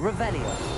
Revelio.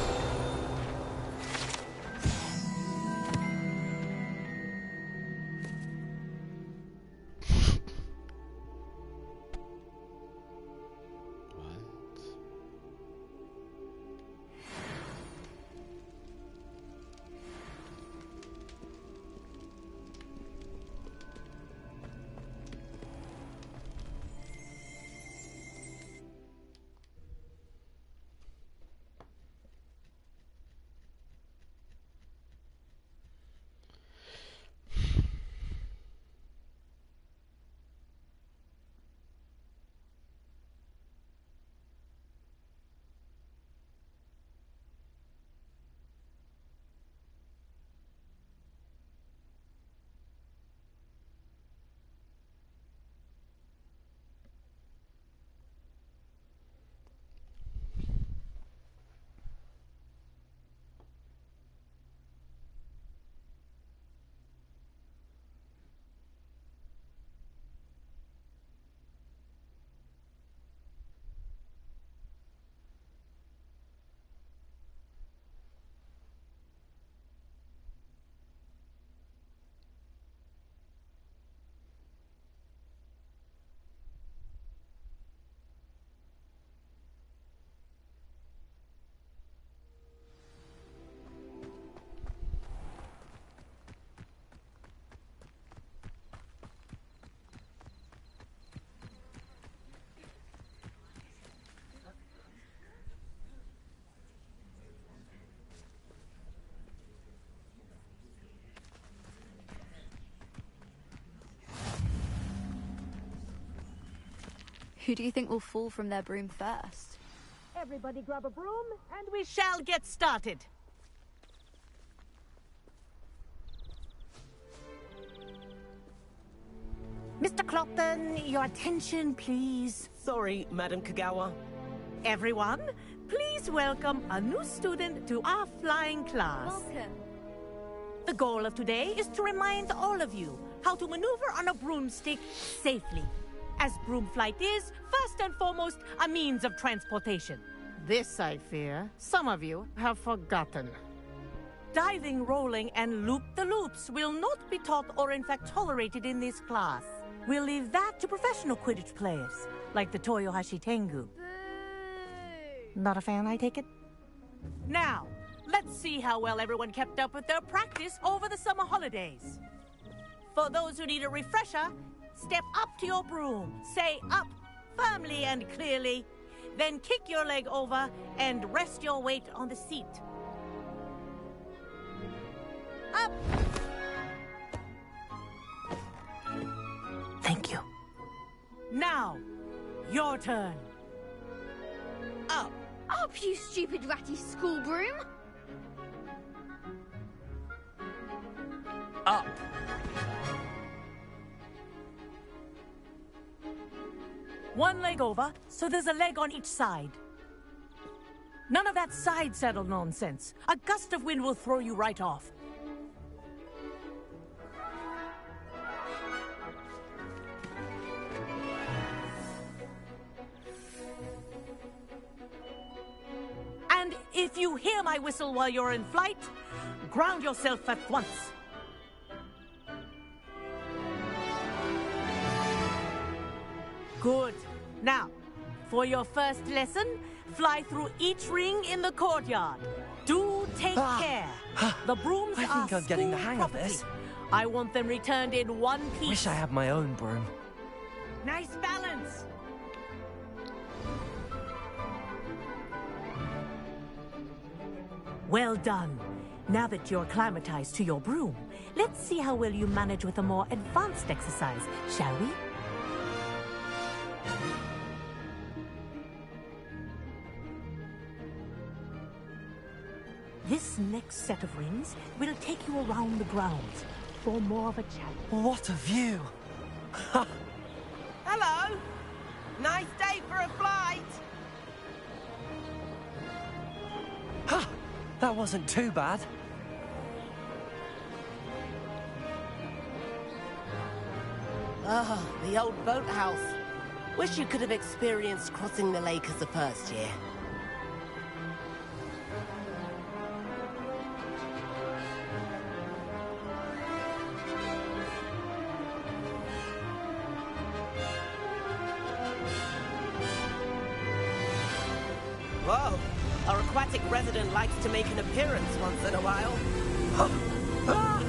Who do you think will fall from their broom first? Everybody grab a broom, and we shall get started. Mr. Clopton, your attention, please. Sorry, Madam Kagawa. Everyone, please welcome a new student to our flying class. Welcome. The goal of today is to remind all of you how to maneuver on a broomstick safely, as broom flight is, first and foremost, a means of transportation. This, I fear, some of you have forgotten. Diving, rolling, and loop-the-loops will not be taught or in fact tolerated in this class. We'll leave that to professional Quidditch players, like the Toyohashi Tengu. Boo! Not a fan, I take it? Now, let's see how well everyone kept up with their practice over the summer holidays. For those who need a refresher, step up to your broom, say up firmly and clearly, then kick your leg over and rest your weight on the seat. Up! Thank you. Now, your turn. Up. Up, you stupid ratty school broom! Up. One leg over, so there's a leg on each side. None of that side saddle nonsense. A gust of wind will throw you right off. And if you hear my whistle while you're in flight, ground yourself at once. Good. Now, for your first lesson, fly through each ring in the courtyard. Do take care. The brooms I think are I'm getting the school hang of property. this. I want them returned in one piece. Wish I had my own broom. Nice balance. Well done. Now that you're acclimatized to your broom, let's see how well you manage with a more advanced exercise, shall we? This next set of rings will take you around the grounds for more of a challenge. What a view! Hello! Nice day for a flight! Ha! That wasn't too bad. Ah, the old boathouse. Wish you could have experienced crossing the lake as a first year. Whoa! Our aquatic resident likes to make an appearance once in a while. Ah!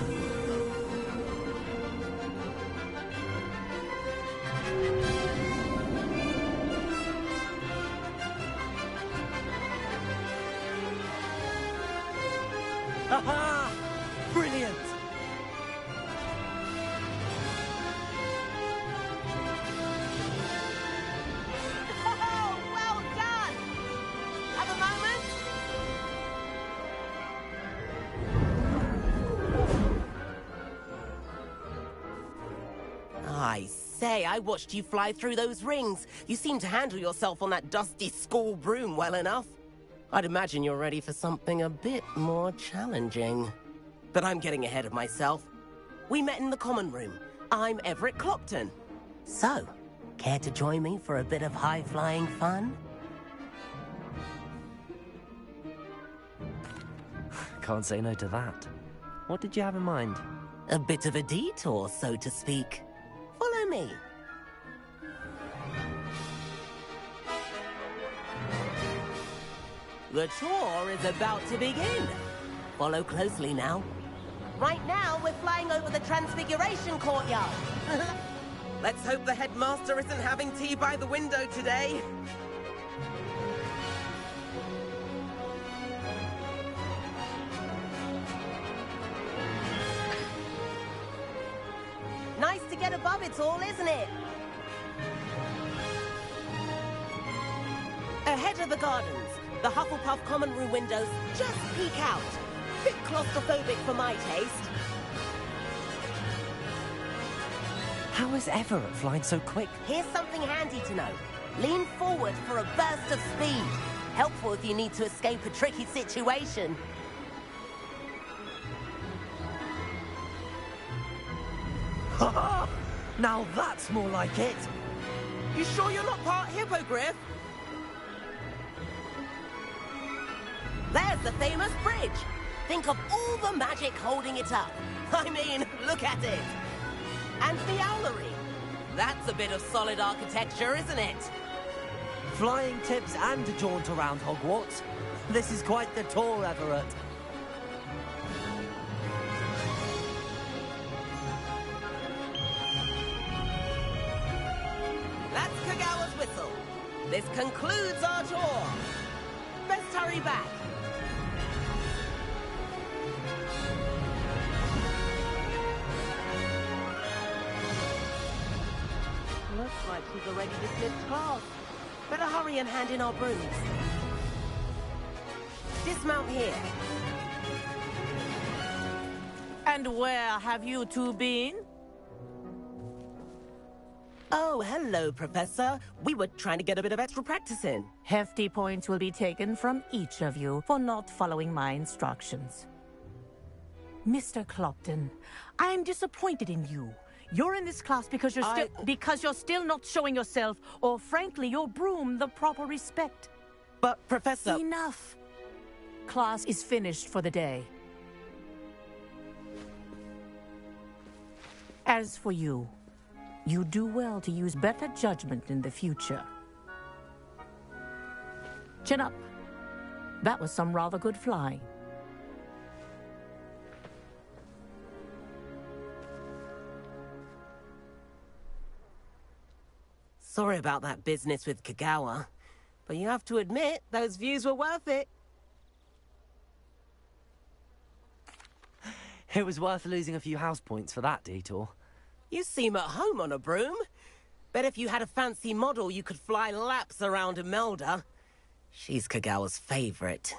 Aha! Brilliant! Oh, well done! Have a moment? I say, I watched you fly through those rings. You seem to handle yourself on that dusty school broom well enough. I'd imagine you're ready for something a bit more challenging. But I'm getting ahead of myself. We met in the common room. I'm Everett Clopton. So, care to join me for a bit of high-flying fun? Can't say no to that. What did you have in mind? A bit of a detour, so to speak. Follow me. The tour is about to begin. Follow closely now. Right now, we're flying over the Transfiguration Courtyard. Let's hope the headmaster isn't having tea by the window today. Nice to get above it all, isn't it? Ahead of the gardens, the Hufflepuff common room windows just peek out. Bit claustrophobic for my taste. How is Everett flying so quick? Here's something handy to know. Lean forward for a burst of speed. Helpful if you need to escape a tricky situation. Ha! Now that's more like it! You sure you're not part hippogriff? There's the famous bridge. Think of all the magic holding it up. I mean, look at it. And the owlery. That's a bit of solid architecture, isn't it? Flying tips and a jaunt around Hogwarts. This is quite the tour, Everett. That's Kagawa's whistle. This concludes our tour. Best hurry back. Looks like she's already dismissed class. Better hurry and hand in our brooms. Dismount here. And where have you two been? Oh, hello, Professor. We were trying to get a bit of extra practice in. Hefty points will be taken from each of you for not following my instructions. Mr. Clopton, I'm disappointed in you. You're in this class because you're still not showing yourself, or frankly, your broom the proper respect. But, Professor... Enough. Class is finished for the day. As for you, you do well to use better judgment in the future. Chin up. That was some rather good flying. Sorry about that business with Kagawa, but you have to admit, those views were worth it. It was worth losing a few house points for that detour. You seem at home on a broom. Bet if you had a fancy model, you could fly laps around Imelda. She's Kagawa's favorite.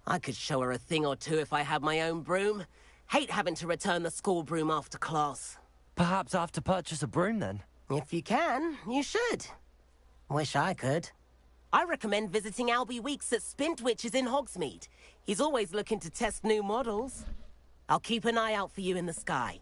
I could show her a thing or two if I had my own broom. Hate having to return the school broom after class. Perhaps I have to purchase a broom then. If you can, you should. Wish I could. I recommend visiting Albie Weeks at Spintwitches in Hogsmeade. He's always looking to test new models. I'll keep an eye out for you in the sky.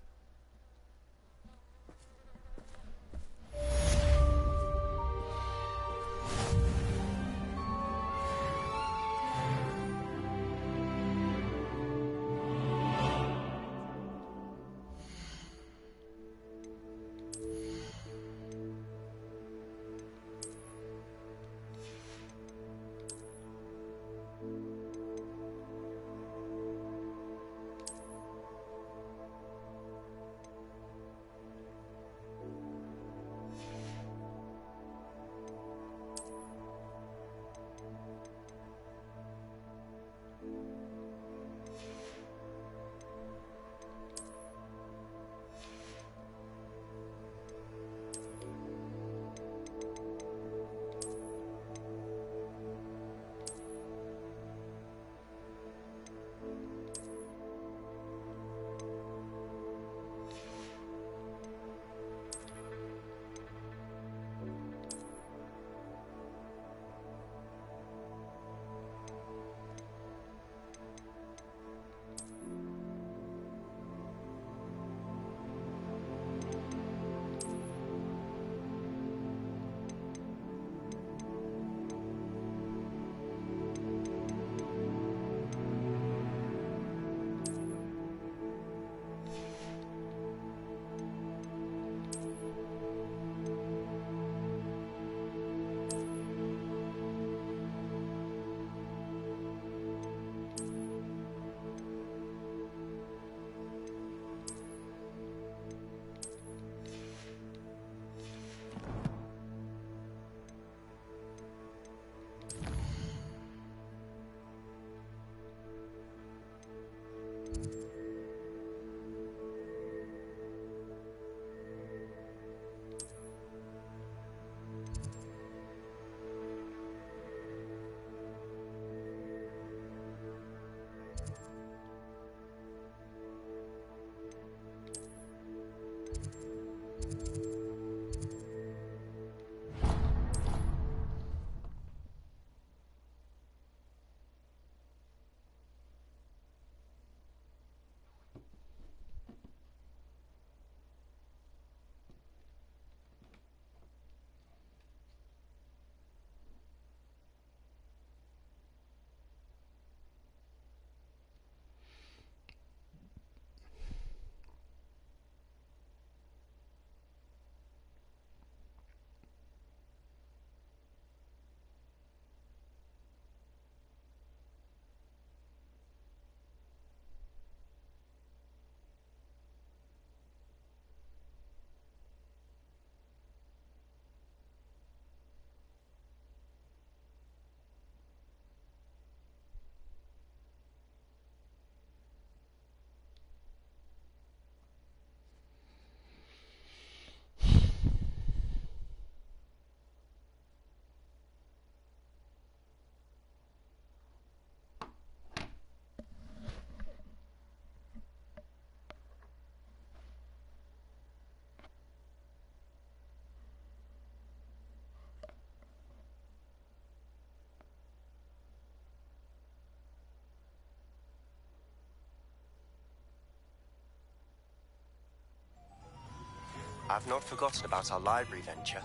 I've not forgotten about our library venture.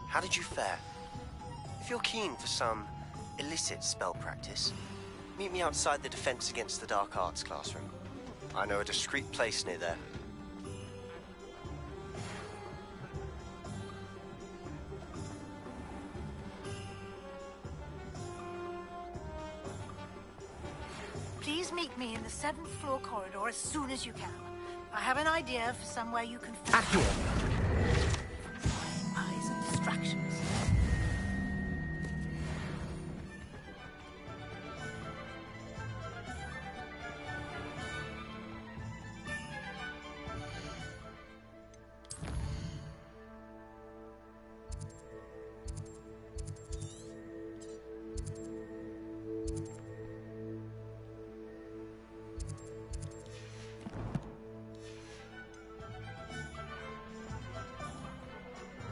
How did you fare? If you're keen for some illicit spell practice, meet me outside the Defense Against the Dark Arts classroom. I know a discreet place near there. Please meet me in the 7th floor corridor as soon as you can. I have an idea for somewhere you can At here. From eyes and distractions.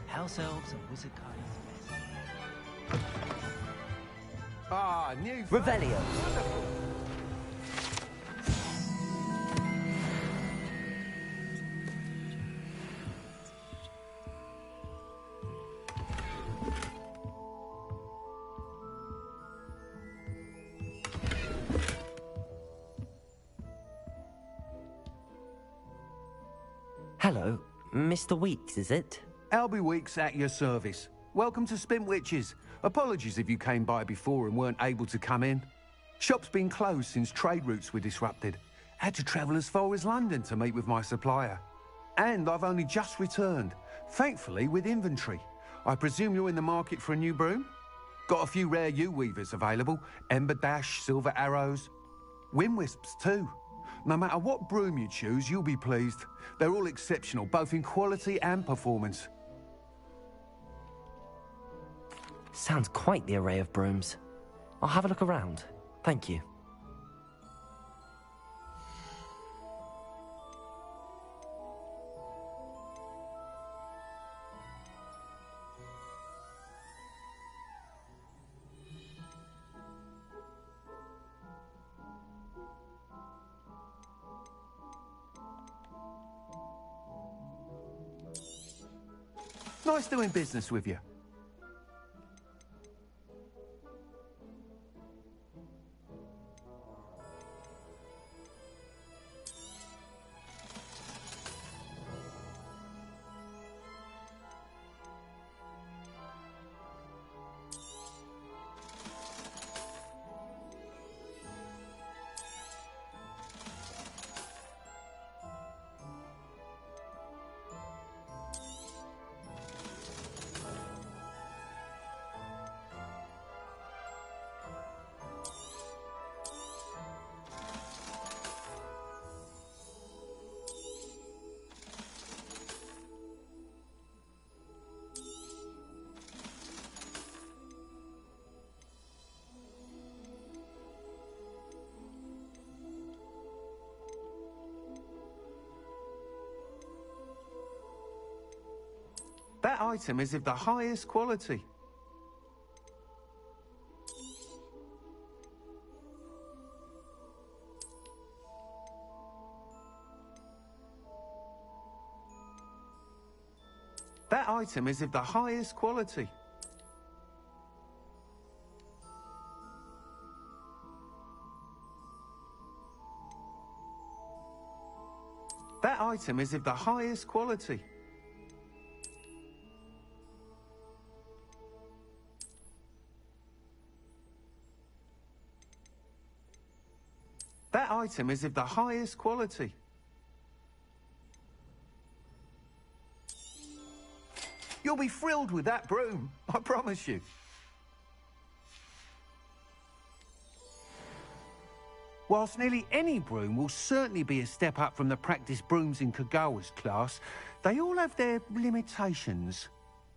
House elves and wizard guardians. Ah, new Revelio. Hello, Mr. Weeks, is it? Albie Weeks at your service. Welcome to Spintwitches. Apologies if you came by before and weren't able to come in. Shop's been closed since trade routes were disrupted. Had to travel as far as London to meet with my supplier. And I've only just returned, thankfully with inventory. I presume you're in the market for a new broom? Got a few rare yew-weavers available. Ember Dash, Silver Arrows. Wind-wisps too. No matter what broom you choose, you'll be pleased. They're all exceptional, both in quality and performance. Sounds quite the array of brooms. I'll have a look around. Thank you. Nice doing business with you. That item is of the highest quality. That item is of the highest quality. That item is of the highest quality. That item is of the highest quality. You'll be thrilled with that broom, I promise you. Whilst nearly any broom will certainly be a step up from the practice brooms in Kagawa's class, they all have their limitations.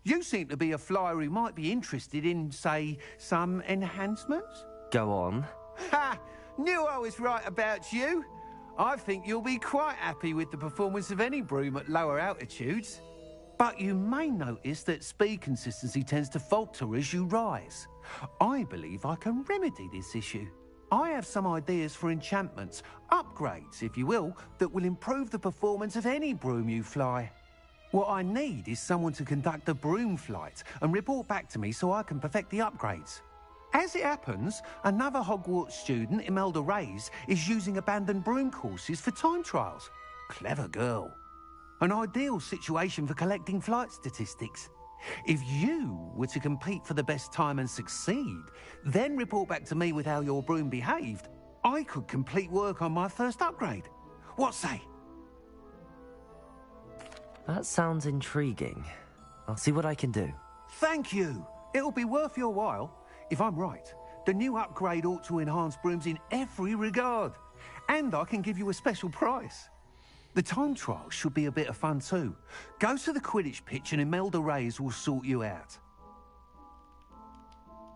You seem to be a flyer who might be interested in, say, some enhancements? Go on. Ha! Knew I was right about you. I think you'll be quite happy with the performance of any broom at lower altitudes. But you may notice that speed consistency tends to falter as you rise. I believe I can remedy this issue. I have some ideas for enchantments, upgrades, if you will, that will improve the performance of any broom you fly. What I need is someone to conduct a broom flight and report back to me so I can perfect the upgrades. As it happens, another Hogwarts student, Imelda Reyes, is using abandoned broom courses for time trials. Clever girl. An ideal situation for collecting flight statistics. If you were to compete for the best time and succeed, then report back to me with how your broom behaved, I could complete work on my first upgrade. What say? That sounds intriguing. I'll see what I can do. Thank you. It'll be worth your while. If I'm right, the new upgrade ought to enhance brooms in every regard. And I can give you a special price. The time trial should be a bit of fun too. Go to the Quidditch pitch and Imelda Reyes will sort you out.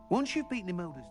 Once you've beaten Imelda's...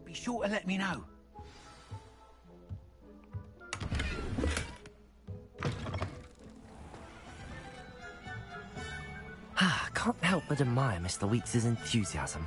Be sure to let me know. Can't help but admire Mr. Weeks' enthusiasm.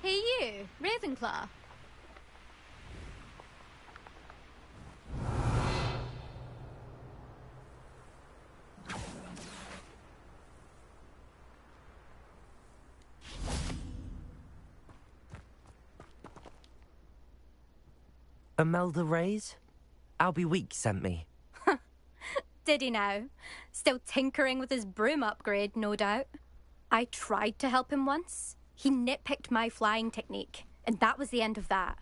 Hey you, Ravenclaw. Imelda Reyes? Albie Weeks sent me. Did he now? Still tinkering with his broom upgrade, no doubt. I tried to help him once. He nitpicked my flying technique, and that was the end of that.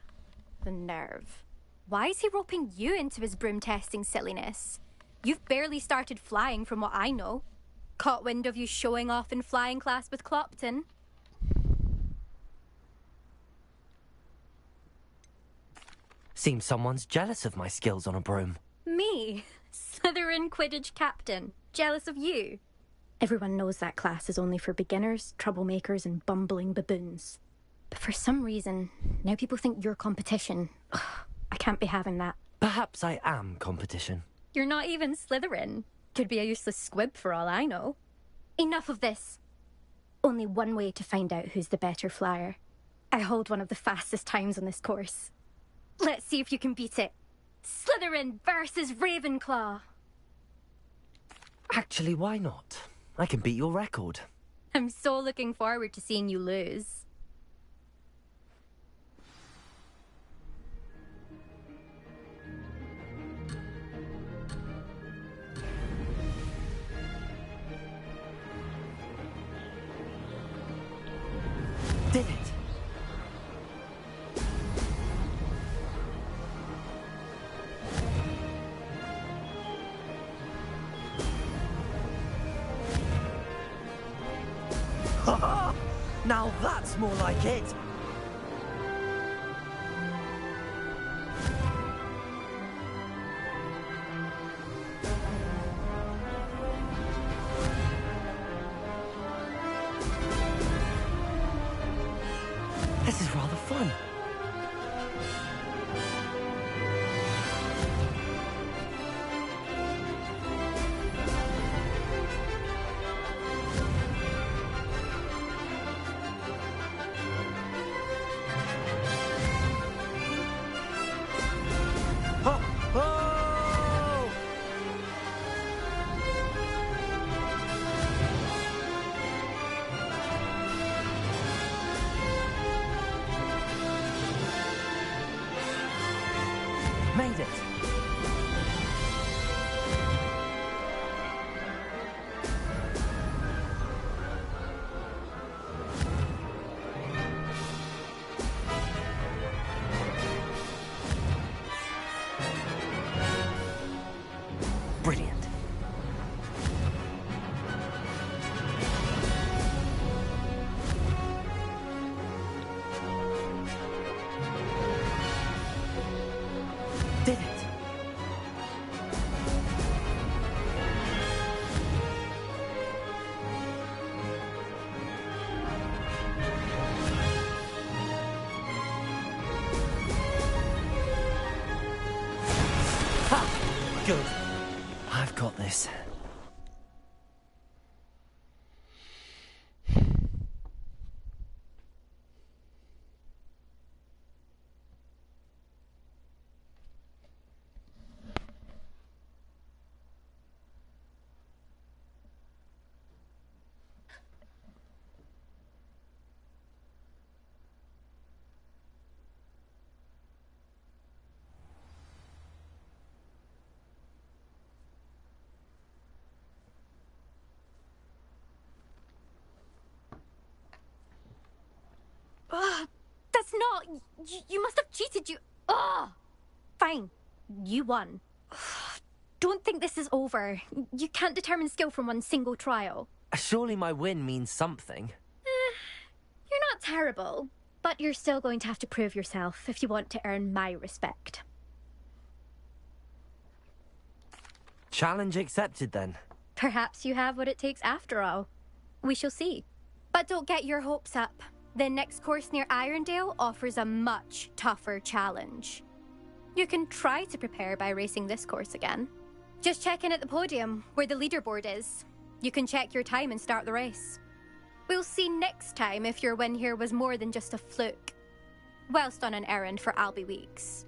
The nerve. Why is he roping you into his broom testing silliness? You've barely started flying from what I know. Caught wind of you showing off in flying class with Clopton. Seems someone's jealous of my skills on a broom. Me? Slytherin Quidditch captain. Jealous of you? Everyone knows that class is only for beginners, troublemakers, and bumbling baboons. But for some reason, now people think you're competition. Ugh, I can't be having that. Perhaps I am competition. You're not even Slytherin. Could be a useless squib for all I know. Enough of this. Only one way to find out who's the better flyer. I hold one of the fastest times on this course. Let's see if you can beat it. Slytherin versus Ravenclaw. Actually, why not? I can beat your record. I'm so looking forward to seeing you lose. Did it? Now that's more like it! This is rather fun. Made it. Brilliant. Did it. Ha! Good. I've got this. That's not... You must have cheated, you... Ugh! Fine. You won. Don't think this is over. You can't determine skill from one single trial. Surely my win means something. You're not terrible, but you're still going to have to prove yourself if you want to earn my respect. Challenge accepted, then. Perhaps you have what it takes after all. We shall see. But don't get your hopes up. The next course near Irondale offers a much tougher challenge. You can try to prepare by racing this course again. Just check in at the podium, where the leaderboard is. You can check your time and start the race. We'll see next time if your win here was more than just a fluke. Whilst on an errand for Albie Weeks.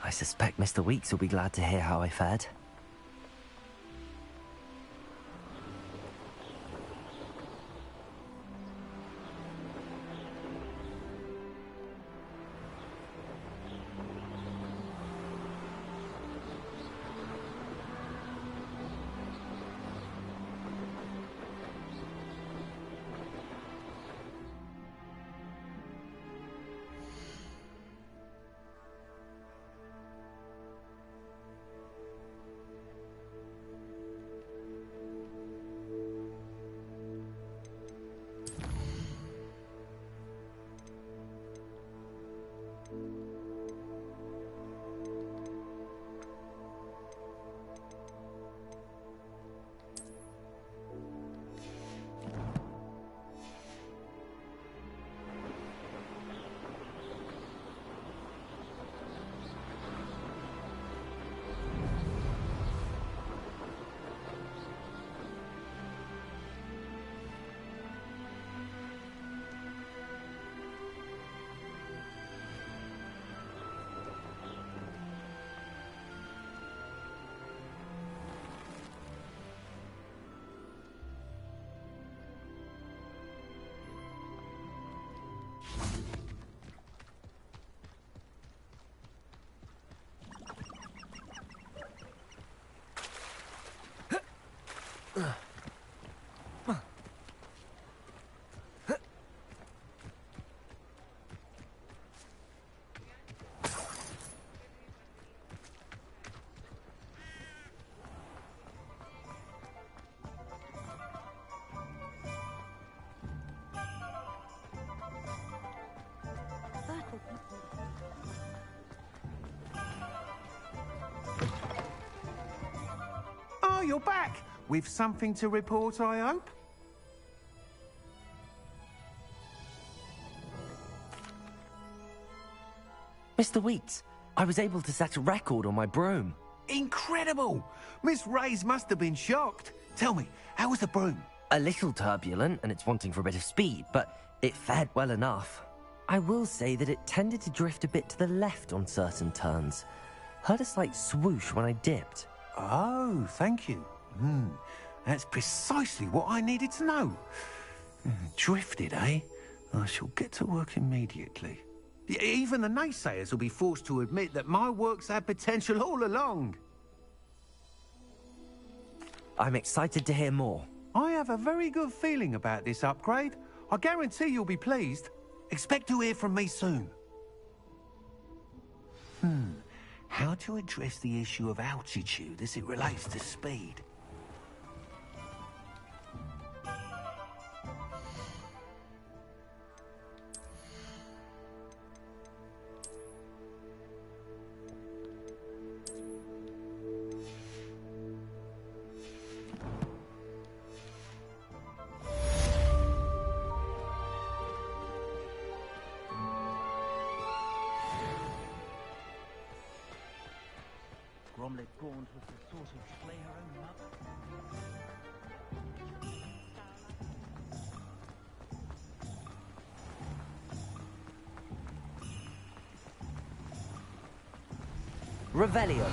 I suspect Mr. Weeks will be glad to hear how I fared. Oh, you're back! With something to report, I hope? Mr. Weeks, I was able to set a record on my broom. Incredible! Miss Reyes must have been shocked. Tell me, how was the broom? A little turbulent, and it's wanting for a bit of speed, but it fared well enough. I will say that it tended to drift a bit to the left on certain turns. Heard a slight swoosh when I dipped. Oh, thank you. That's precisely what I needed to know. Drifted, eh? I shall get to work immediately. Even the naysayers will be forced to admit that my work's had potential all along. I'm excited to hear more. I have a very good feeling about this upgrade. I guarantee you'll be pleased. Expect to hear from me soon. How to address the issue of altitude as it relates to speed? Gromlet Gaunt was the sort who'd slay her own mother. Revelio.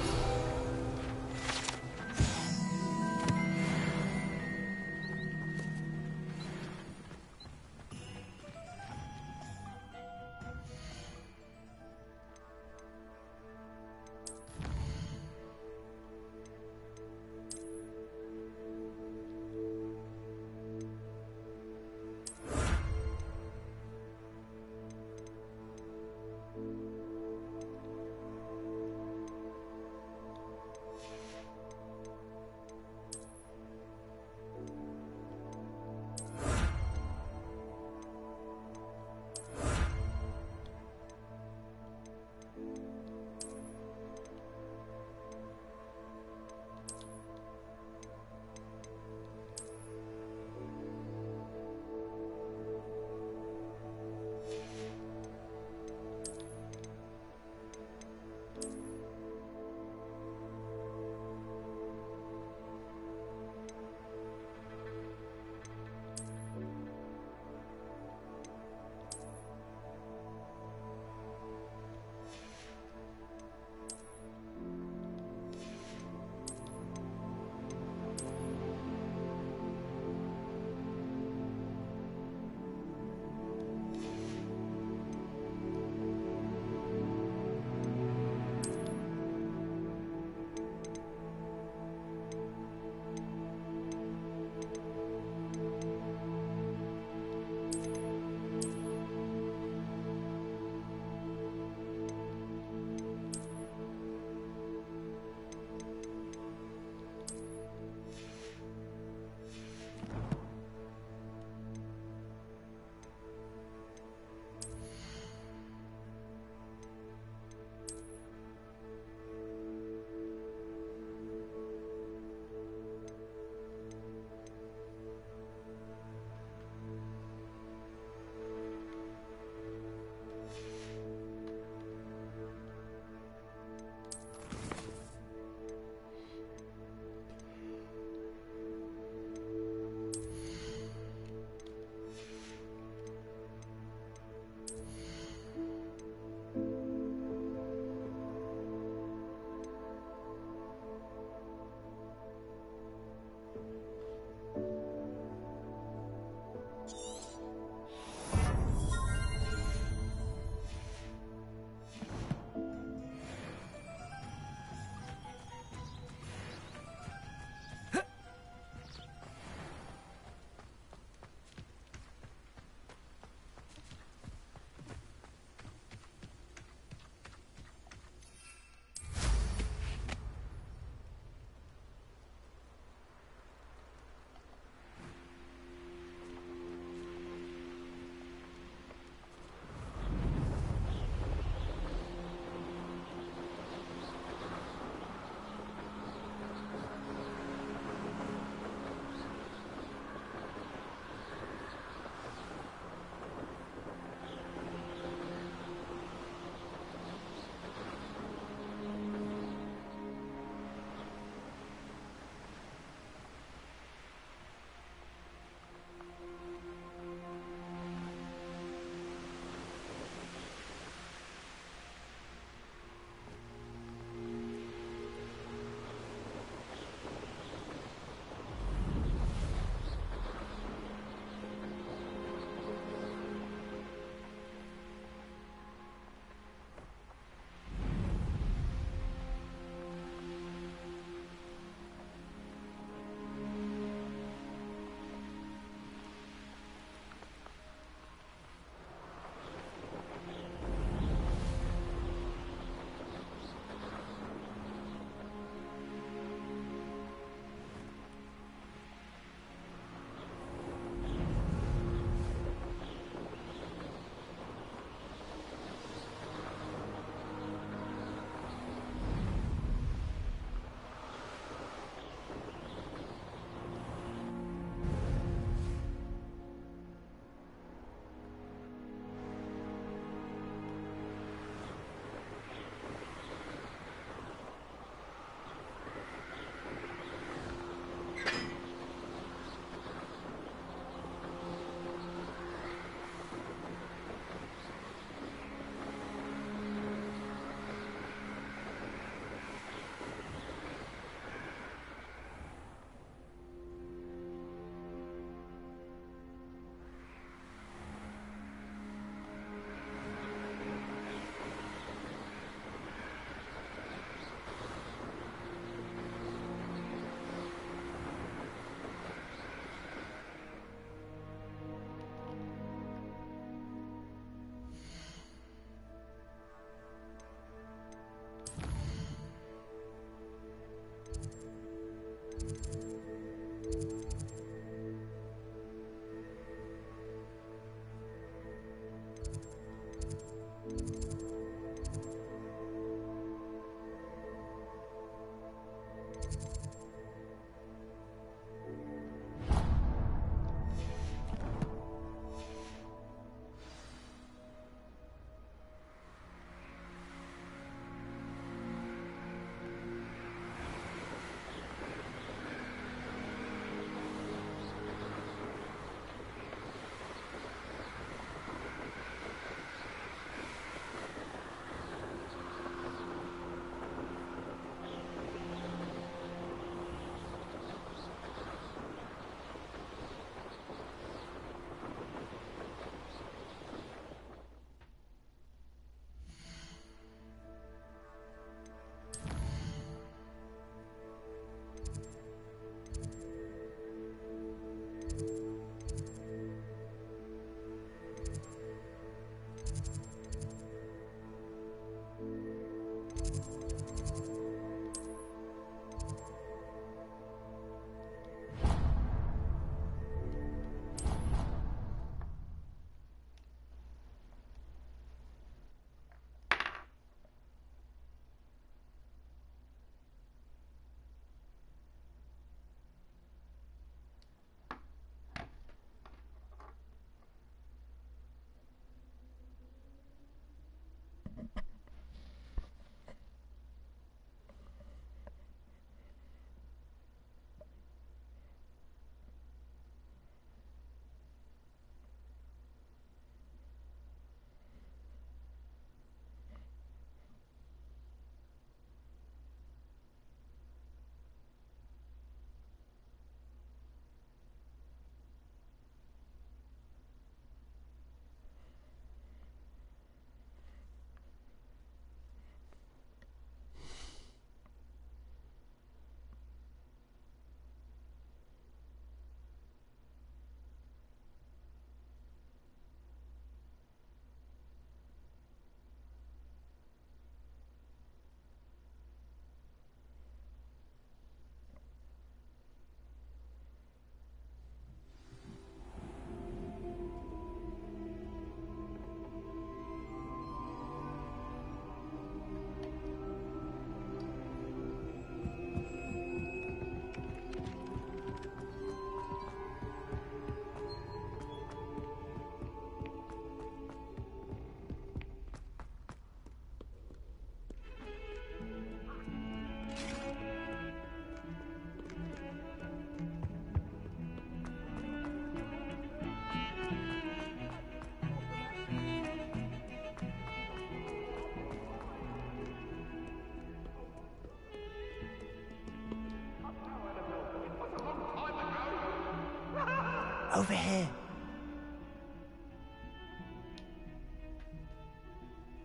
Over here.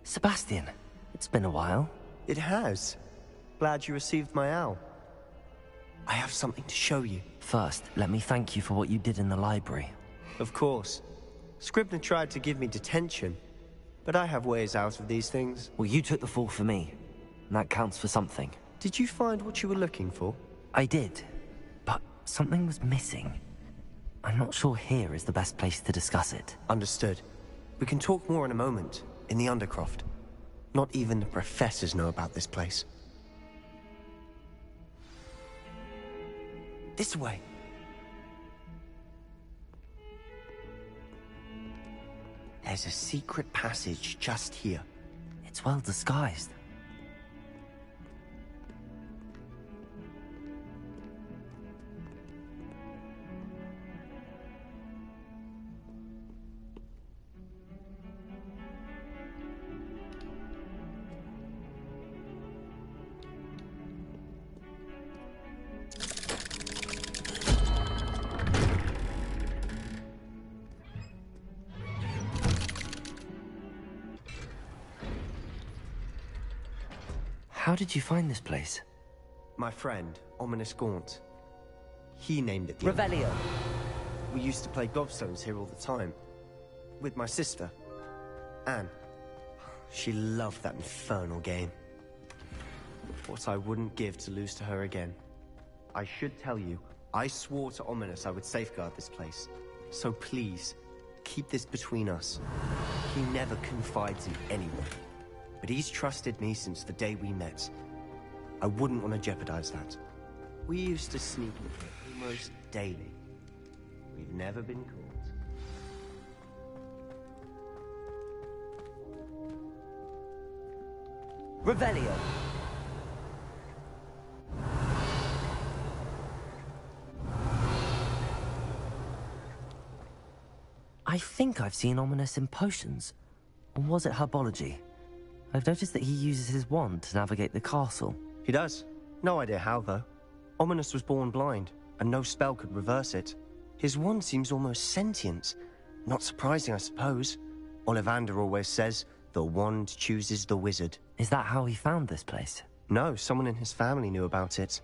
Sebastian, it's been a while. It has. Glad you received my owl. I have something to show you. First, let me thank you for what you did in the library. Of course. Scribner tried to give me detention, but I have ways out of these things. Well, you took the fall for me, and that counts for something. Did you find what you were looking for? I did, but something was missing. I'm not sure here is the best place to discuss it. Understood. We can talk more in a moment, in the Undercroft. Not even the professors know about this place. This way. There's a secret passage just here. It's well disguised. How did you find this place? My friend, Ominous Gaunt. He named it the... Revelio. We used to play gobstones here all the time. With my sister, Anne. She loved that infernal game. What I wouldn't give to lose to her again. I should tell you, I swore to Ominous I would safeguard this place. So please, keep this between us. He never confides in anyone. But he's trusted me since the day we met. I wouldn't want to jeopardize that. We used to sneak in here almost daily. We've never been caught. Revelio. I think I've seen Ominous in potions. Or was it herbology? I've noticed that he uses his wand to navigate the castle. He does. No idea how, though. Ominous was born blind, and no spell could reverse it. His wand seems almost sentient. Not surprising, I suppose. Ollivander always says, the wand chooses the wizard. Is that how he found this place? No, someone in his family knew about it.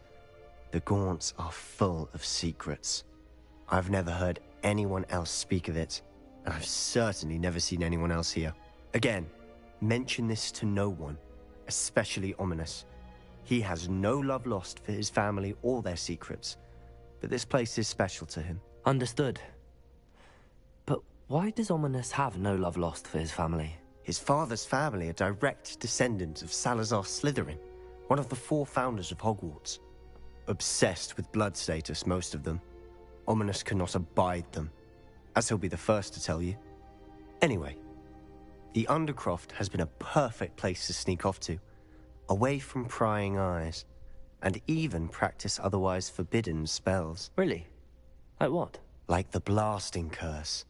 The Gaunts are full of secrets. I've never heard anyone else speak of it, and I've certainly never seen anyone else here. Again, mention this to no one, especially Ominous. He has no love lost for his family or their secrets, but this place is special to him. Understood. But why does Ominous have no love lost for his family? His father's family are direct descendants of Salazar Slytherin, one of the 4 founders of Hogwarts. Obsessed with blood status, most of them. Ominous cannot abide them, as he'll be the first to tell you. Anyway, the Undercroft has been a perfect place to sneak off to, away from prying eyes, and even practice otherwise forbidden spells. Really? Like what? Like the blasting curse.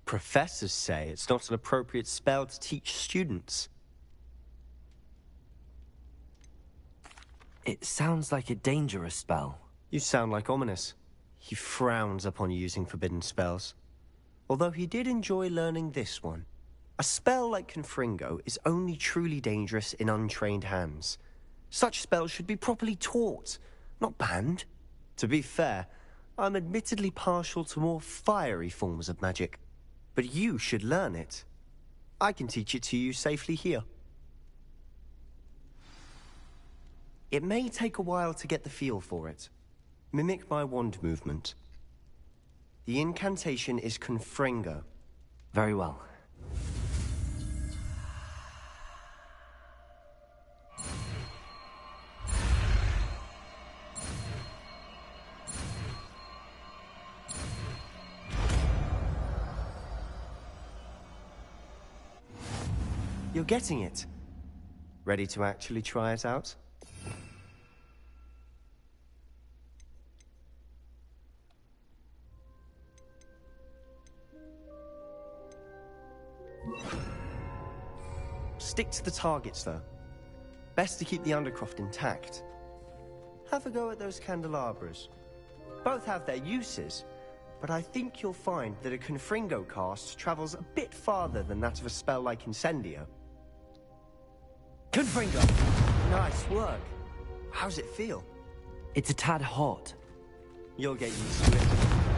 Professors say it's not an appropriate spell to teach students. It sounds like a dangerous spell. You sound like Ominous. He frowns upon using forbidden spells. Although he did enjoy learning this one. A spell like Confringo is only truly dangerous in untrained hands. Such spells should be properly taught, not banned. To be fair, I'm admittedly partial to more fiery forms of magic. But you should learn it. I can teach it to you safely here. It may take a while to get the feel for it. Mimic my wand movement. The incantation is Confringo. Very well. You're getting it. Ready to actually try it out? Stick to the targets, though. Best to keep the Undercroft intact. Have a go at those candelabras. Both have their uses, but I think you'll find that a Confringo cast travels a bit farther than that of a spell like Incendio. Confringo! Nice work. How's it feel? It's a tad hot. You'll get used to it.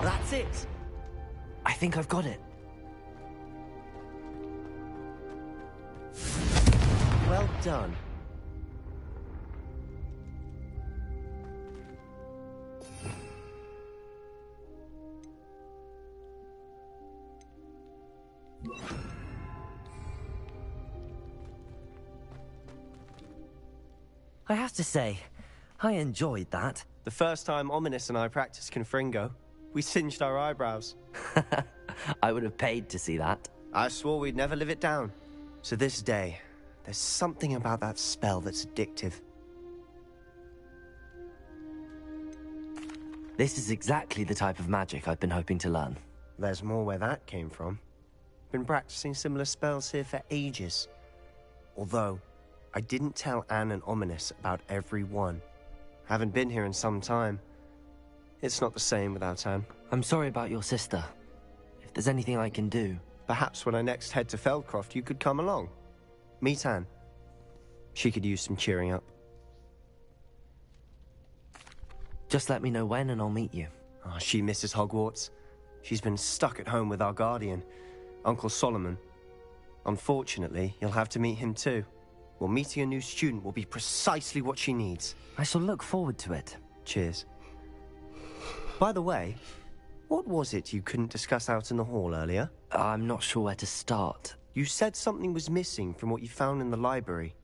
That's it! I think I've got it. Well done. I have to say, I enjoyed that. The first time Ominous and I practiced Confringo, we singed our eyebrows. I would have paid to see that. I swore we'd never live it down. To this day, there's something about that spell that's addictive. This is exactly the type of magic I've been hoping to learn. There's more where that came from. Been practicing similar spells here for ages. Although, I didn't tell Anne and Ominous about every one. Haven't been here in some time. It's not the same without Anne. I'm sorry about your sister. If there's anything I can do... Perhaps when I next head to Feldcroft, you could come along. Meet Anne. She could use some cheering up. Just let me know when and I'll meet you. Oh, she misses Hogwarts. She's been stuck at home with our guardian, Uncle Solomon. Unfortunately, you'll have to meet him too. Well, meeting a new student will be precisely what she needs. I shall look forward to it. Cheers. By the way, what was it you couldn't discuss out in the hall earlier? I'm not sure where to start. You said something was missing from what you found in the library.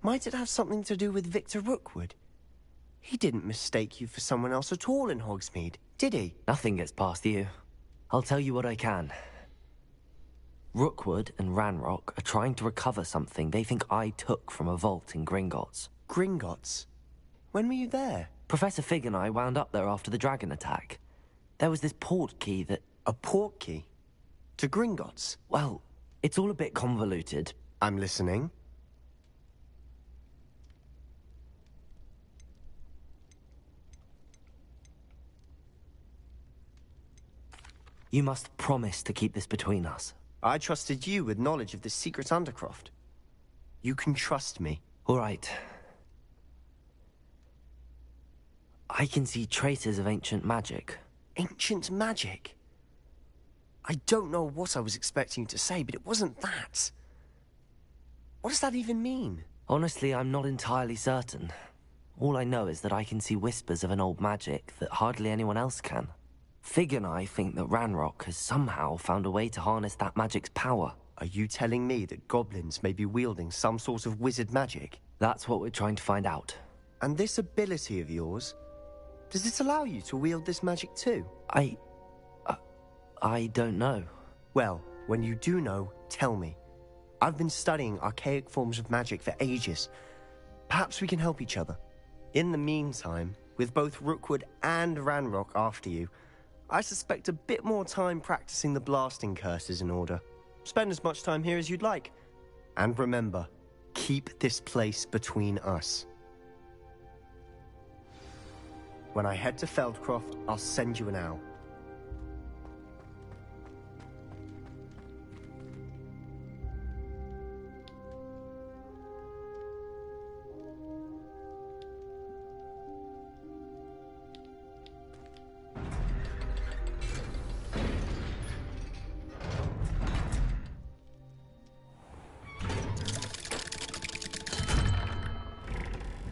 Might it have something to do with Victor Rookwood? He didn't mistake you for someone else at all in Hogsmeade, did he? Nothing gets past you. I'll tell you what I can. Rookwood and Ranrock are trying to recover something they think I took from a vault in Gringotts. Gringotts? When were you there? Professor Fig and I wound up there after the dragon attack. There was this port key that... A port key? To Gringotts? Well, it's all a bit convoluted. I'm listening. You must promise to keep this between us. I trusted you with knowledge of the secret Undercroft. You can trust me. All right. I can see traces of ancient magic. Ancient magic? I don't know what I was expecting you to say, but it wasn't that. What does that even mean? Honestly, I'm not entirely certain. All I know is that I can see whispers of an old magic that hardly anyone else can. Fig and I think that Ranrock has somehow found a way to harness that magic's power. Are you telling me that goblins may be wielding some sort of wizard magic? That's what we're trying to find out. And this ability of yours, does it allow you to wield this magic too? I don't know. Well, when you do know, tell me. I've been studying archaic forms of magic for ages. Perhaps we can help each other. In the meantime, with both Rookwood and Ranrock after you, I suspect a bit more time practicing the blasting curse is in order. Spend as much time here as you'd like. And remember, keep this place between us. When I head to Feldcroft, I'll send you an owl.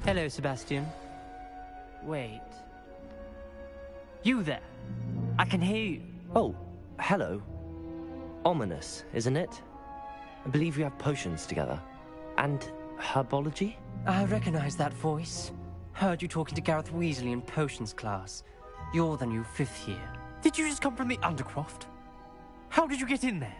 Hello, Sebastian. Wait. You there? I can hear you. Oh, hello. Ominous, isn't it? I believe we have potions together. And herbology? I recognize that voice. Heard you talking to Gareth Weasley in potions class. You're the new 5th year. Did you just come from the Undercroft? How did you get in there?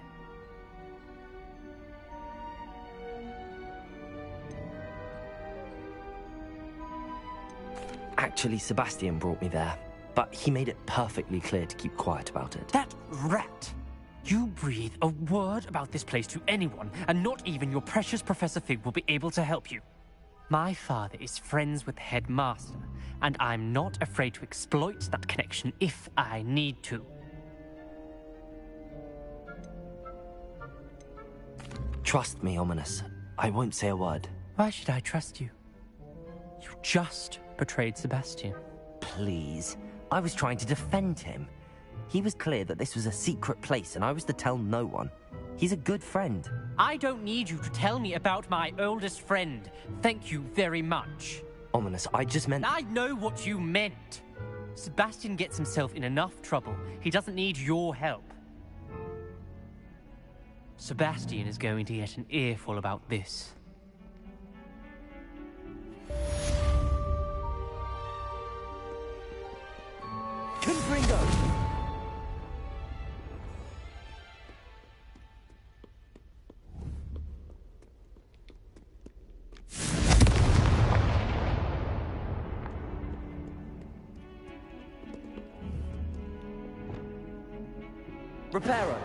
Actually, Sebastian brought me there, but he made it perfectly clear to keep quiet about it. That rat! You breathe a word about this place to anyone, and not even your precious Professor Fig will be able to help you. My father is friends with the headmaster, and I'm not afraid to exploit that connection if I need to. Trust me, Ominous. I won't say a word. Why should I trust you? You just betrayed Sebastian. Please. I was trying to defend him. He was clear that this was a secret place and I was to tell no one. He's a good friend. I don't need you to tell me about my oldest friend. Thank you very much. Ominous, I just meant... I know what you meant. Sebastian gets himself in enough trouble. He doesn't need your help. Sebastian is going to get an earful about this. Confringo! Reparo!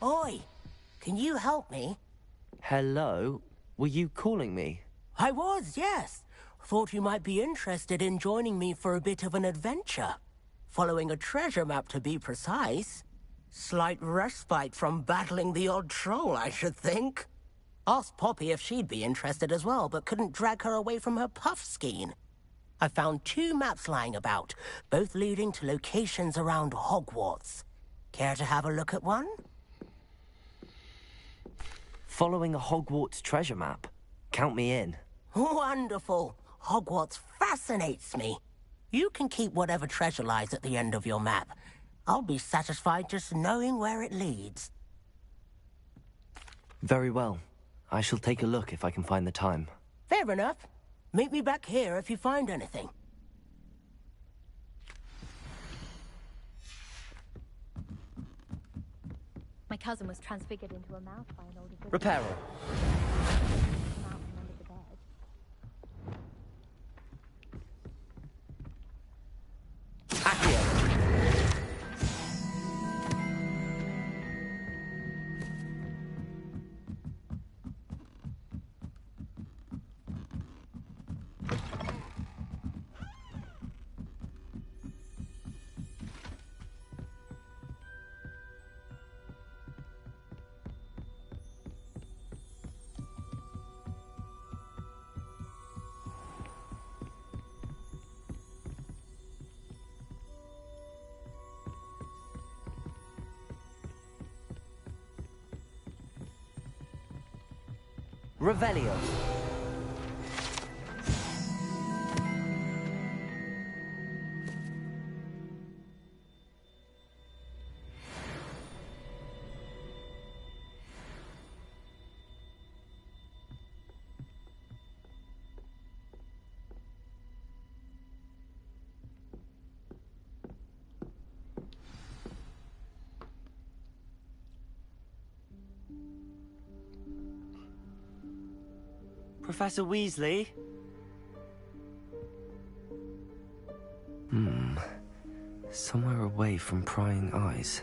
Oi, can you help me? Hello? Were you calling me? I was, yes. Thought you might be interested in joining me for a bit of an adventure. Following a treasure map, to be precise. Slight respite from battling the odd troll, I should think. Asked Poppy if she'd be interested as well, but couldn't drag her away from her puff skein. I found 2 maps lying about, both leading to locations around Hogwarts. Care to have a look at one? Following a Hogwarts treasure map. Count me in. Wonderful. Hogwarts fascinates me. You can keep whatever treasure lies at the end of your map. I'll be satisfied just knowing where it leads. Very well. I shall take a look if I can find the time. Fair enough. Meet me back here if you find anything. My cousin was transfigured into a mouse by an older wizard. Reparo. Come out from under the bed. Accio. Revelio. Professor Weasley? Somewhere away from prying eyes.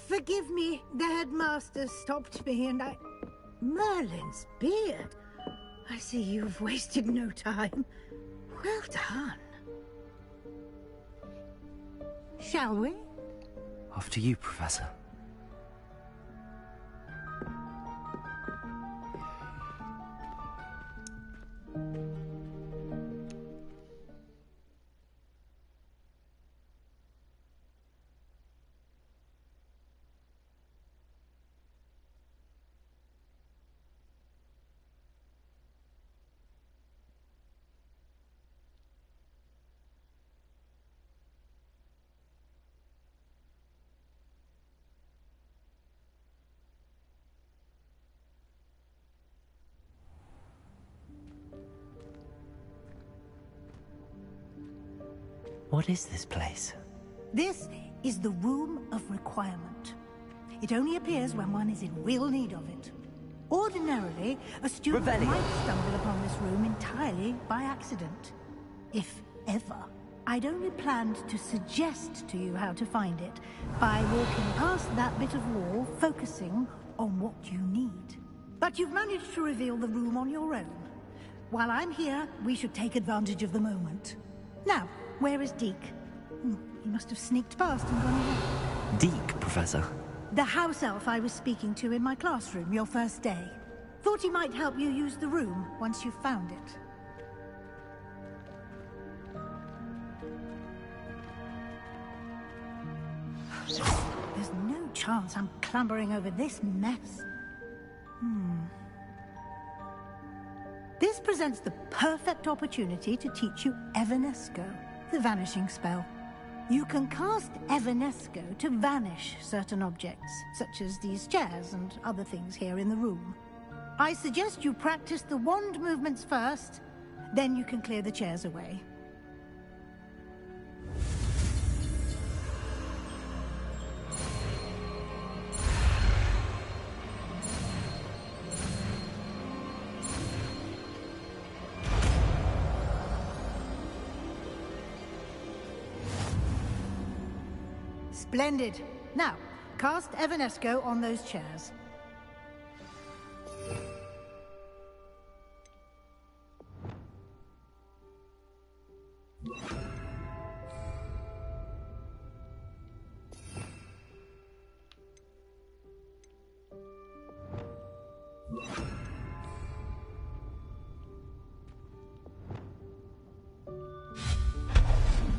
Forgive me, the headmaster stopped me and Merlin's beard. I see you've wasted no time. Well done. Shall we? After you, Professor. What is this place? This is the Room of Requirement. It only appears when one is in real need of it. Ordinarily, a student might stumble upon this room entirely by accident. If ever. I'd only planned to suggest to you how to find it by walking past that bit of wall, focusing on what you need. But you've managed to reveal the room on your own. While I'm here, we should take advantage of the moment. Now, where is Deke? He must have sneaked past and gone away. Deke, Professor. The house elf I was speaking to in my classroom your first day. Thought he might help you use the room once you've found it. There's no chance I'm clambering over this mess. This presents the perfect opportunity to teach you Evanesco, the vanishing spell. You can cast Evanesco to vanish certain objects, such as these chairs and other things here in the room. I suggest you practice the wand movements first, then you can clear the chairs away. Splendid. Now, cast Evanesco on those chairs.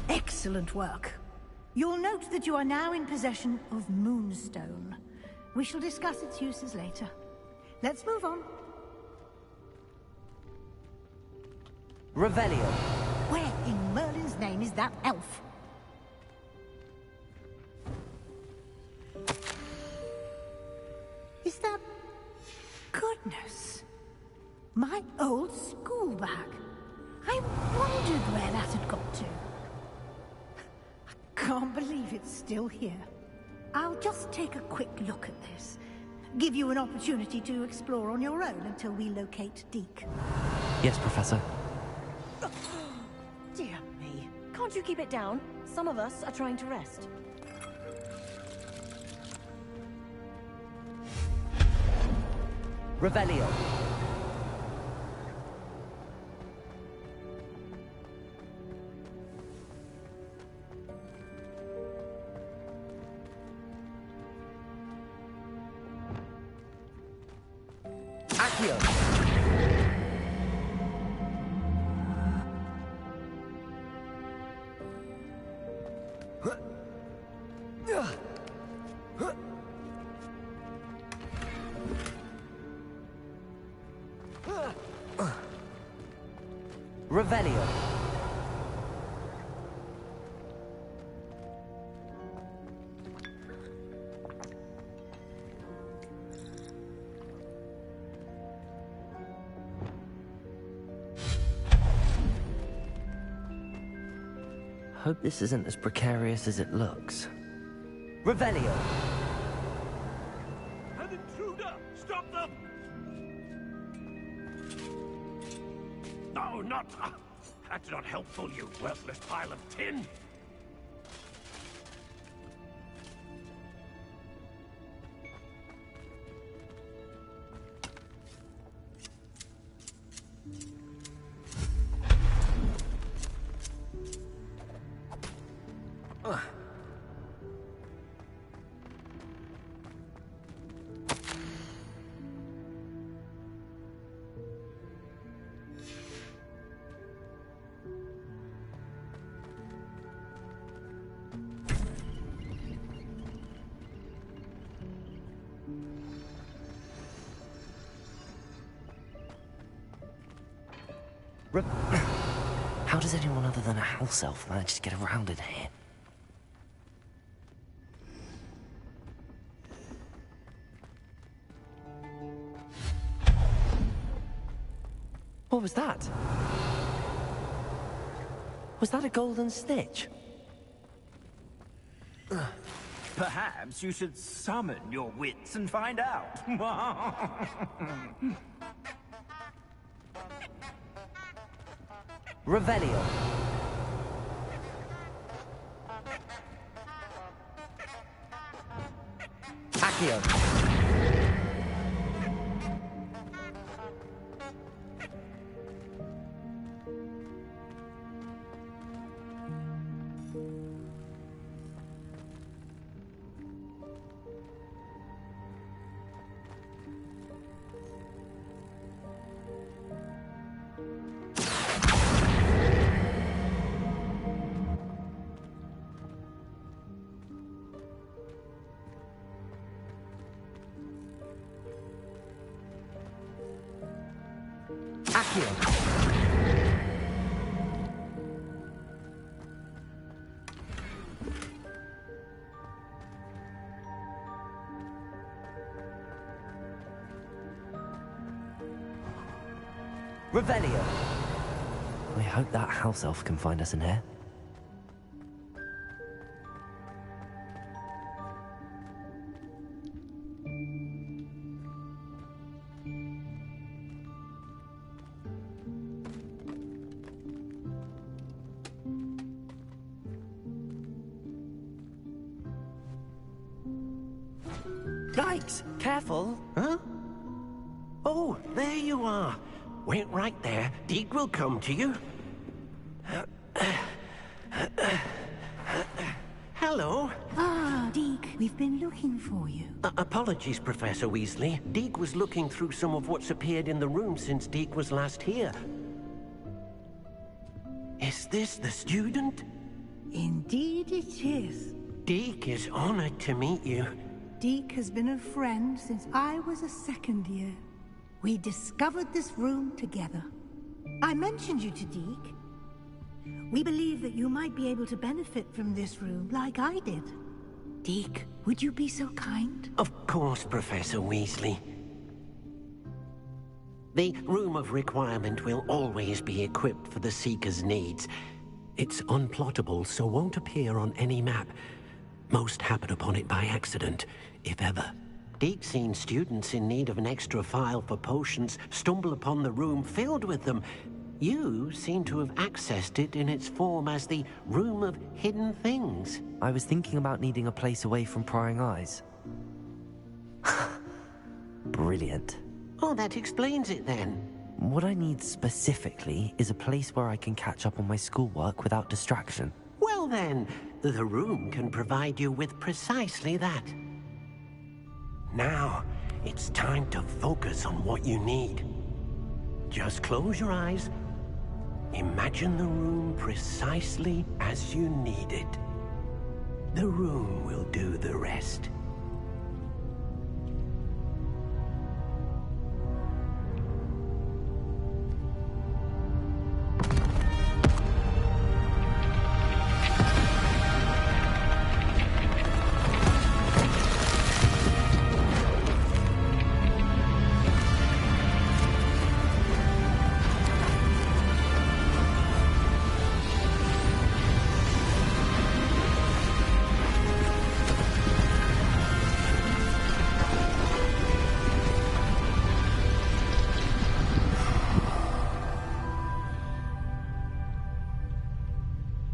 Excellent work. You'll note that you are now in possession of Moonstone. We shall discuss its uses later. Let's move on. Revelio. Where in Merlin's name is that elf? Is that... Goodness. My old school bag. I wondered where that had got to. Can't believe it's still here. I'll just take a quick look at this. Give you an opportunity to explore on your own until we locate Deke. Yes, Professor. Dear me. Can't you keep it down? Some of us are trying to rest. Revelio. Accio. Revelio. Hope this isn't as precarious as it looks. Revelio. An intruder! Stop them! No, not... that's not helpful, you worthless pile of tin! How does anyone other than a house elf manage to get around in here? What was that? Was that a golden snitch? Perhaps you should summon your wits and find out. Revelio. Accio. Revelio. I hope that house elf can find us in here. Yikes! Careful! Huh? Oh, there you are. Wait right there. Deke will come to you. Hello. Ah, Deke, we've been looking for you. Apologies, Professor Weasley. Deke was looking through some of what's appeared in the room since Deke was last here. Is this the student? Indeed it is. Deke is honored to meet you. Deke has been a friend since I was a second year. We discovered this room together. I mentioned you to Deke. We believe that you might be able to benefit from this room like I did. Deke, would you be so kind? Of course, Professor Weasley. The Room of Requirement will always be equipped for the Seeker's needs. It's unplottable, so won't appear on any map. Most happen upon it by accident, if ever. Deke's seen students in need of an extra file for potions stumble upon the room filled with them. You seem to have accessed it in its form as the Room of Hidden Things. I was thinking about needing a place away from prying eyes. Brilliant. Oh, that explains it then. What I need specifically is a place where I can catch up on my schoolwork without distraction. Well then, the room can provide you with precisely that. Now, it's time to focus on what you need. Just close your eyes. Imagine the room precisely as you need it. The room will do the rest.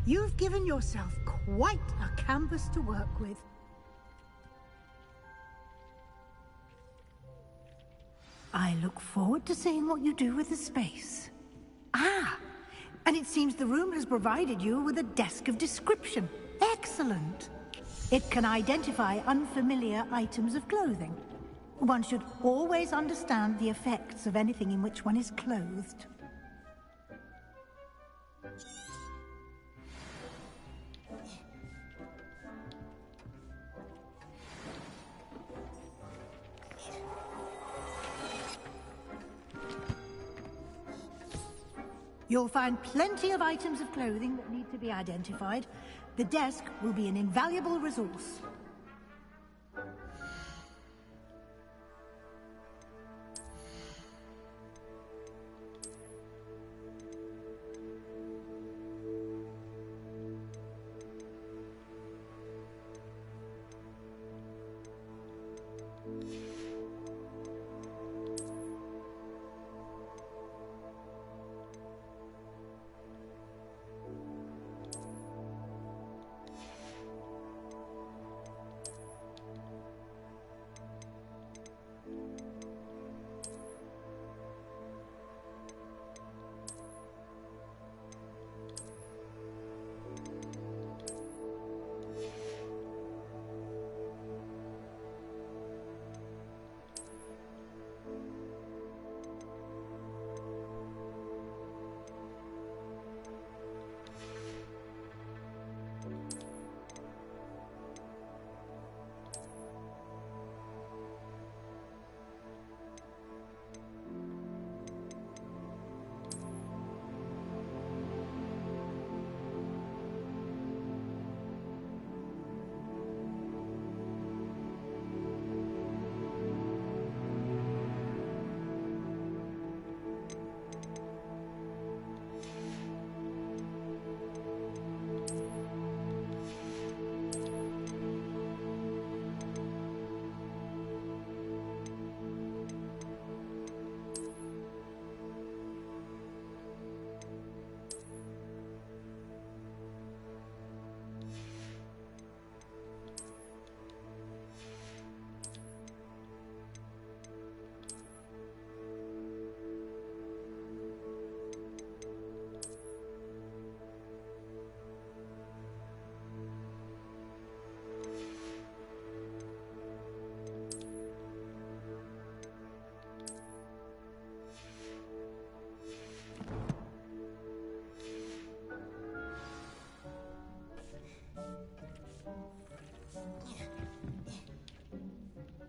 You've given yourself quite a canvas to work with. I look forward to seeing what you do with the space. Ah, and it seems the room has provided you with a desk of description. Excellent. It can identify unfamiliar items of clothing. One should always understand the effects of anything in which one is clothed. You'll find plenty of items of clothing that need to be identified. The desk will be an invaluable resource.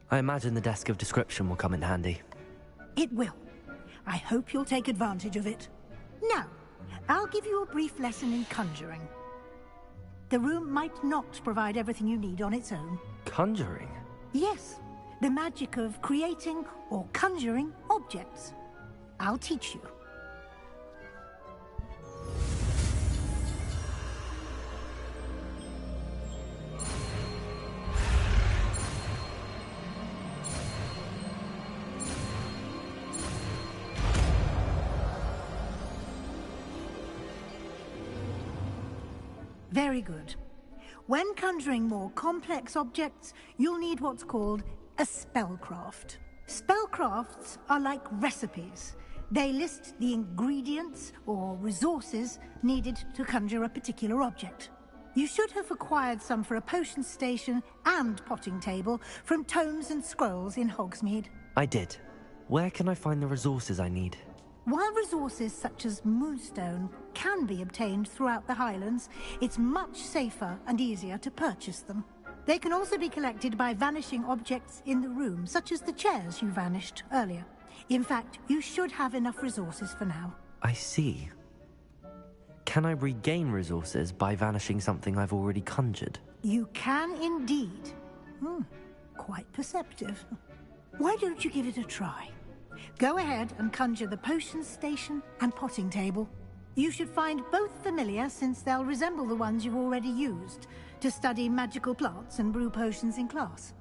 I imagine the desk of description will come in handy. It will. I hope you'll take advantage of it. Now, I'll give you a brief lesson in conjuring. The room might not provide everything you need on its own. Conjuring? Yes, the magic of creating or conjuring objects. I'll teach you. Very good. When conjuring more complex objects, you'll need what's called a spellcraft. Spellcrafts are like recipes. They list the ingredients or resources needed to conjure a particular object. You should have acquired some for a potion station and potting table from tomes and scrolls in Hogsmeade. I did. Where can I find the resources I need? While resources such as moonstone can be obtained throughout the Highlands, it's much safer and easier to purchase them. They can also be collected by vanishing objects in the room, such as the chairs you vanished earlier. In fact, you should have enough resources for now. I see. Can I regain resources by vanishing something I've already conjured? You can indeed. Quite perceptive. Why don't you give it a try? Go ahead and conjure the potion station and potting table. You should find both familiar, since they'll resemble the ones you've already used to study magical plants and brew potions in class.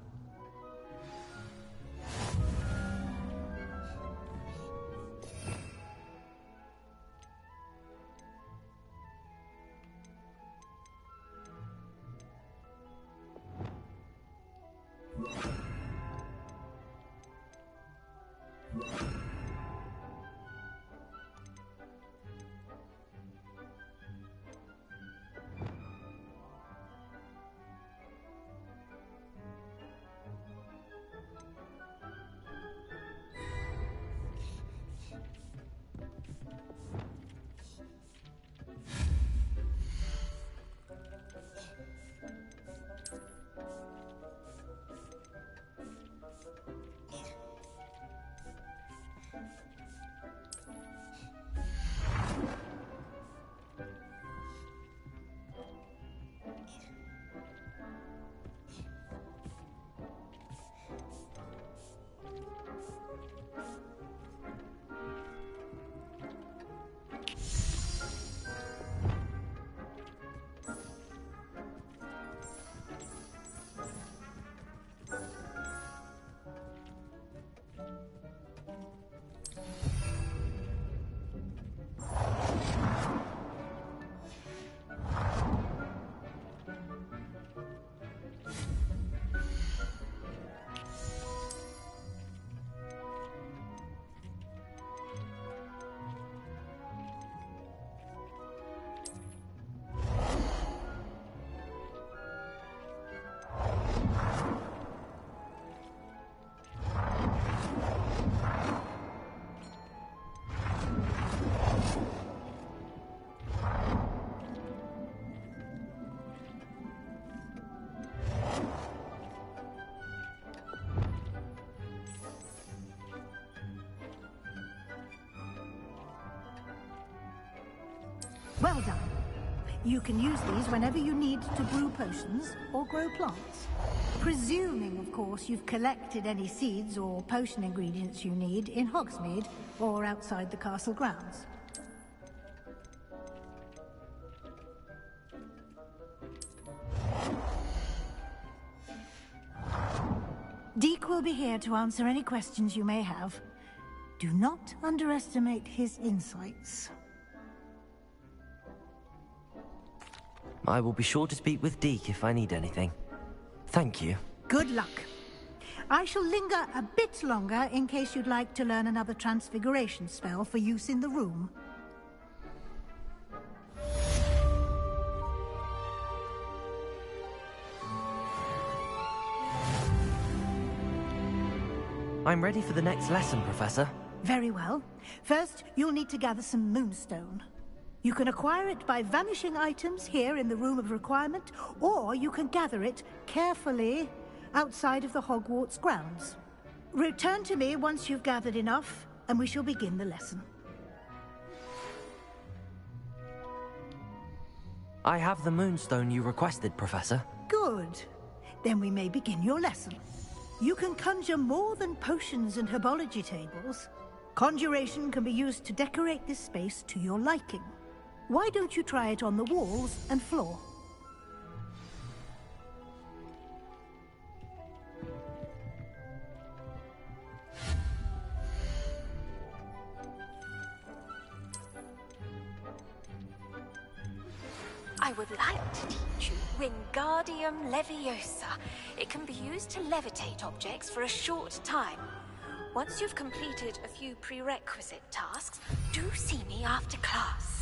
Well done. You can use these whenever you need to brew potions or grow plants. Presuming, of course, you've collected any seeds or potion ingredients you need in Hogsmeade or outside the castle grounds. Deke will be here to answer any questions you may have. Do not underestimate his insights. I will be sure to speak with Deke if I need anything. Thank you. Good luck. I shall linger a bit longer in case you'd like to learn another transfiguration spell for use in the room. I'm ready for the next lesson, Professor. Very well. First, you'll need to gather some moonstone. You can acquire it by vanishing items here in the Room of Requirement, or you can gather it carefully outside of the Hogwarts grounds. Return to me once you've gathered enough, and we shall begin the lesson. I have the moonstone you requested, Professor. Good. Then we may begin your lesson. You can conjure more than potions and herbology tables. Conjuration can be used to decorate this space to your liking. Why don't you try it on the walls and floor? I would like to teach you Wingardium Leviosa. It can be used to levitate objects for a short time. Once you've completed a few prerequisite tasks, do see me after class.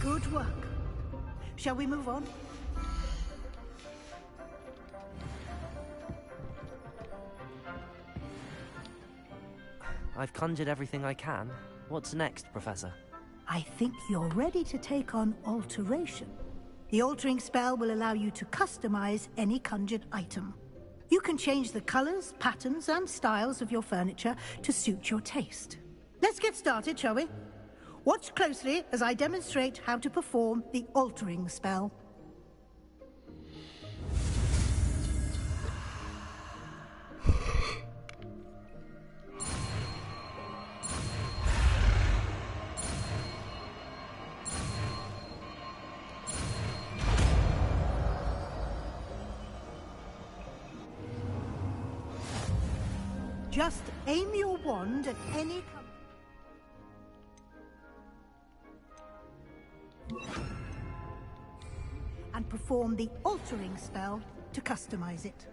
Good work. Shall we move on? I've conjured everything I can. What's next, Professor? I think you're ready to take on alteration. The altering spell will allow you to customize any conjured item. You can change the colors, patterns, and styles of your furniture to suit your taste. Let's get started, shall we? Watch closely as I demonstrate how to perform the altering spell. Just aim your wand at any... and perform the altering spell to customize it.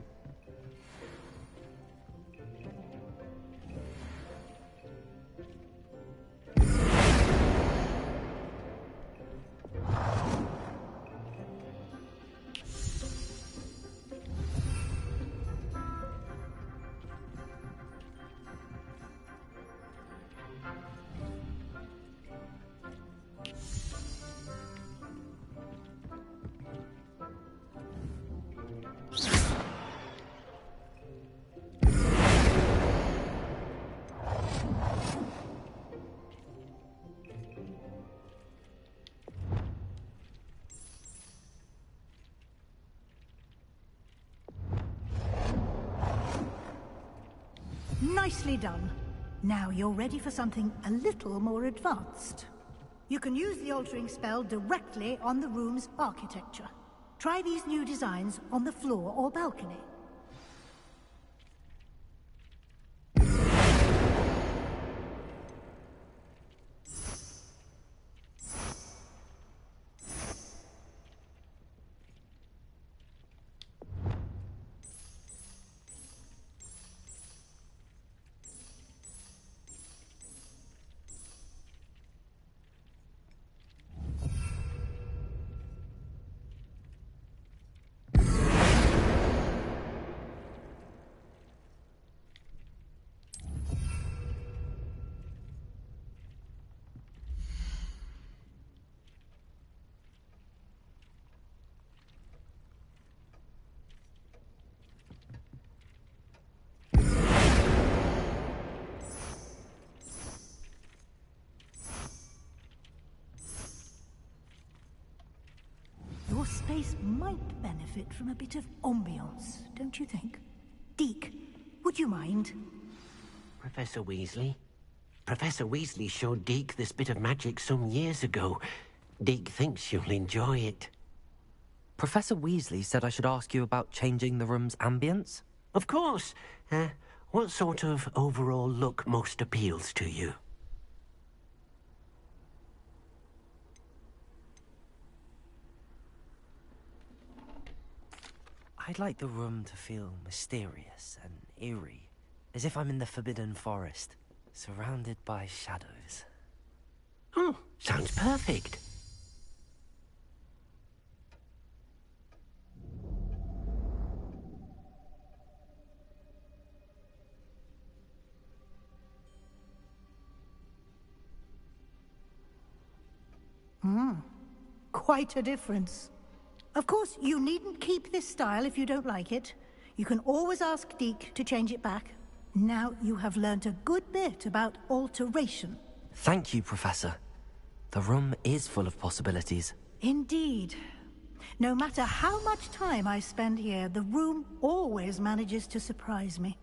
Nicely done. Now you're ready for something a little more advanced. You can use the altering spell directly on the room's architecture. Try these new designs on the floor or balcony. Your space might benefit from a bit of ambiance, don't you think? Deke, would you mind? Professor Weasley? Professor Weasley showed Deke this bit of magic some years ago. Deke thinks you'll enjoy it. Professor Weasley said I should ask you about changing the room's ambience? Of course. What sort of overall look most appeals to you? I'd like the room to feel mysterious and eerie, as if I'm in the Forbidden Forest, surrounded by shadows. Oh, sounds perfect. Quite a difference. Of course, you needn't keep this style if you don't like it. You can always ask Deke to change it back. Now you have learnt a good bit about alteration. Thank you, Professor. The room is full of possibilities. Indeed. No matter how much time I spend here, the room always manages to surprise me.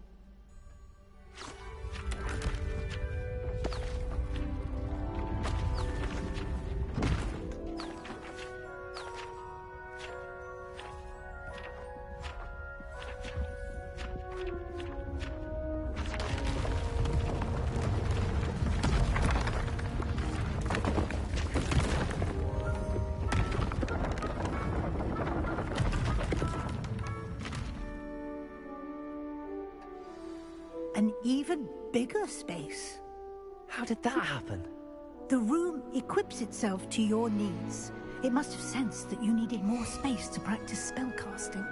An even bigger space. How did that happen? The room equips itself to your needs. It must have sensed that you needed more space to practice spellcasting.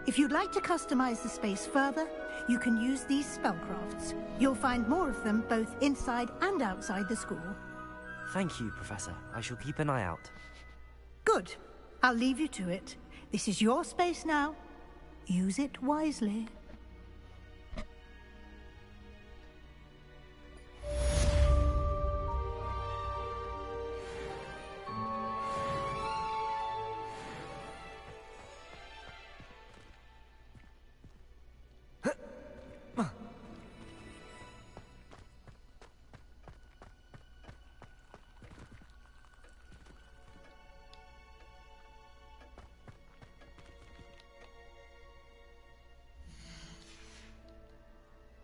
If you'd like to customize the space further, you can use these spellcrafts. You'll find more of them both inside and outside the school. Thank you, Professor. I shall keep an eye out. Good. I'll leave you to it. This is your space now. Use it wisely.